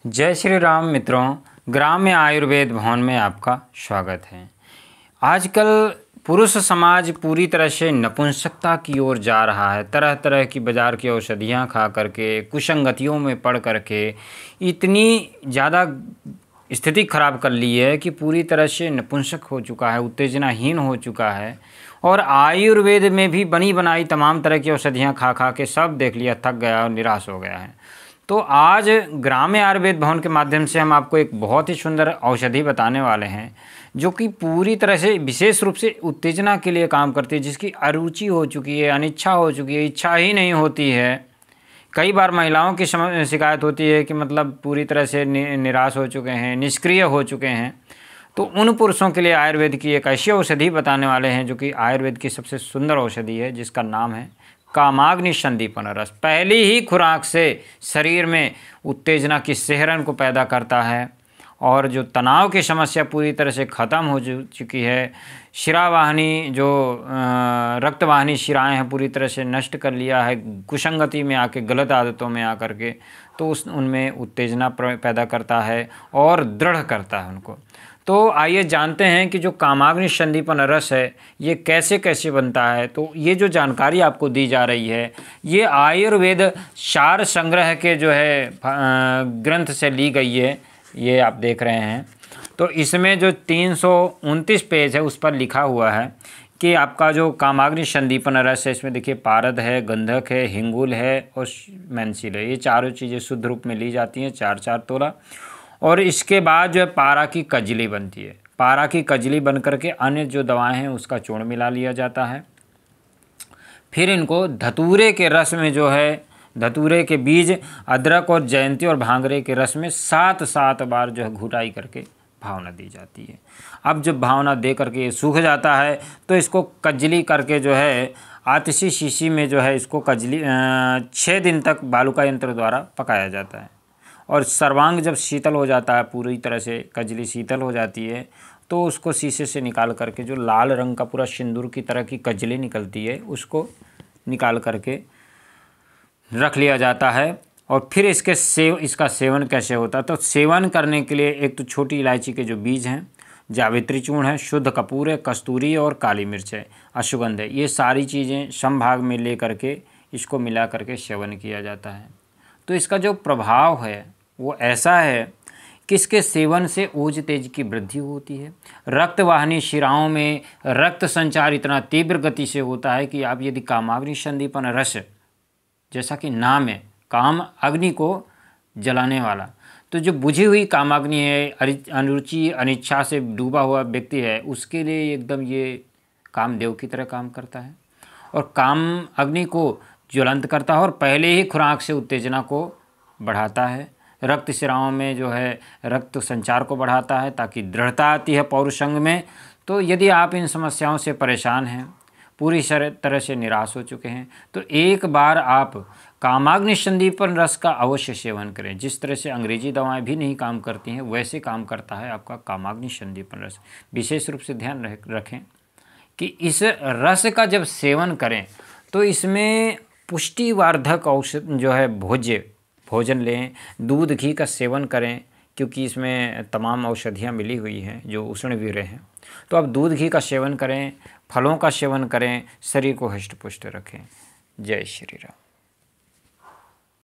जय श्री राम मित्रों, ग्राम्य आयुर्वेद भवन में आपका स्वागत है। आजकल पुरुष समाज पूरी तरह से नपुंसकता की ओर जा रहा है। तरह तरह की बाज़ार की औषधियाँ खा करके, कुसंगतियों में पड़ करके इतनी ज़्यादा स्थिति खराब कर ली है कि पूरी तरह से नपुंसक हो चुका है, उत्तेजनाहीन हो चुका है। और आयुर्वेद में भी बनी बनाई तमाम तरह की औषधियाँ खा खा के सब देख लिया, थक गया और निराश हो गया है। तो आज ग्राम्य आयुर्वेद भवन के माध्यम से हम आपको एक बहुत ही सुंदर औषधि बताने वाले हैं, जो कि पूरी तरह से विशेष रूप से उत्तेजना के लिए काम करती है, जिसकी अरुचि हो चुकी है, अनिच्छा हो चुकी है, इच्छा ही नहीं होती है। कई बार महिलाओं की शिकायत होती है कि मतलब पूरी तरह से निराश हो चुके हैं, निष्क्रिय हो चुके हैं। तो उन पुरुषों के लिए आयुर्वेद की एक ऐसी औषधि बताने वाले हैं, जो कि आयुर्वेद की सबसे सुंदर औषधि है, जिसका नाम है कामाग्नि संदीपन रस। पहली ही खुराक से शरीर में उत्तेजना की सिहरन को पैदा करता है और जो तनाव की समस्या पूरी तरह से ख़त्म हो चुकी है, शिरावाहिनी जो रक्तवाहिनी शिराएँ हैं पूरी तरह से नष्ट कर लिया है, कुसंगति में आके, गलत आदतों में आकर के, तो उनमें उत्तेजना पैदा करता है और दृढ़ करता है उनको। तो आइए जानते हैं कि जो कामाग्नि संदीपन रस है ये कैसे कैसे बनता है। तो ये जो जानकारी आपको दी जा रही है ये आयुर्वेद सार संग्रह के जो है ग्रंथ से ली गई है, ये आप देख रहे हैं। तो इसमें जो 329 पेज है उस पर लिखा हुआ है कि आपका जो कामाग्नि संदीपन रस है, इसमें देखिए पारद है, गंधक है, हिंगुल है और मेंसिल है। ये चारों चीज़ें शुद्ध रूप में ली जाती हैं, 4-4 तोला। और इसके बाद जो है पारा की कजली बनती है। पारा की कजली बन करके अन्य जो दवाएं हैं उसका चूर्ण मिला लिया जाता है। फिर इनको धतूरे के रस में जो है, धतूरे के बीज, अदरक और जयंती और भांगरे के रस में 7-7 बार जो है घुटाई करके भावना दी जाती है। अब जब भावना दे करके ये सूख जाता है तो इसको कजली करके जो है आतिशी शीशी में जो है इसको कजली 6 दिन तक बालुका यंत्र द्वारा पकाया जाता है। और सर्वांग जब शीतल हो जाता है, पूरी तरह से कजली शीतल हो जाती है, तो उसको शीशे से निकाल करके जो लाल रंग का पूरा सिंदूर की तरह की कजली निकलती है उसको निकाल करके रख लिया जाता है। और फिर इसका सेवन कैसे होता है, तो सेवन करने के लिए एक तो छोटी इलायची के जो बीज हैं, जावित्री चूर्ण है, शुद्ध कपूर है, कस्तूरी और काली मिर्च है, अश्वगंध है, ये सारी चीज़ें समभाग में ले करके इसको मिला करके सेवन किया जाता है। तो इसका जो प्रभाव है वो ऐसा है कि इसके सेवन से ओज तेज की वृद्धि होती है। रक्तवाहिनी शिराओं में रक्त संचार इतना तीव्र गति से होता है कि आप यदि कामाग्नि संदीपन रस, जैसा कि नाम है, काम अग्नि को जलाने वाला, तो जो बुझी हुई कामाग्नि है, अनुरुचि अनिच्छा से डूबा हुआ व्यक्ति है, उसके लिए एकदम ये कामदेव की तरह काम करता है और काम अग्नि को ज्वलंत करता है और पहले ही खुराक से उत्तेजना को बढ़ाता है। रक्त शिराओं में जो है रक्त संचार को बढ़ाता है ताकि दृढ़ता आती है पौरुषंग में। तो यदि आप इन समस्याओं से परेशान हैं, पूरी तरह से निराश हो चुके हैं, तो एक बार आप कामाग्नि संदीपन रस का अवश्य सेवन करें। जिस तरह से अंग्रेजी दवाएं भी नहीं काम करती हैं, वैसे काम करता है आपका कामाग्नि संदीपन रस। विशेष रूप से ध्यान रखें कि इस रस का जब सेवन करें तो इसमें पुष्टिवर्धक औषध जो है भोजन लें, दूध घी का सेवन करें, क्योंकि इसमें तमाम औषधियाँ मिली हुई हैं जो उष्णवीर्य हैं। तो आप दूध घी का सेवन करें, फलों का सेवन करें, शरीर को हष्ट पुष्ट रखें। जय श्री राम।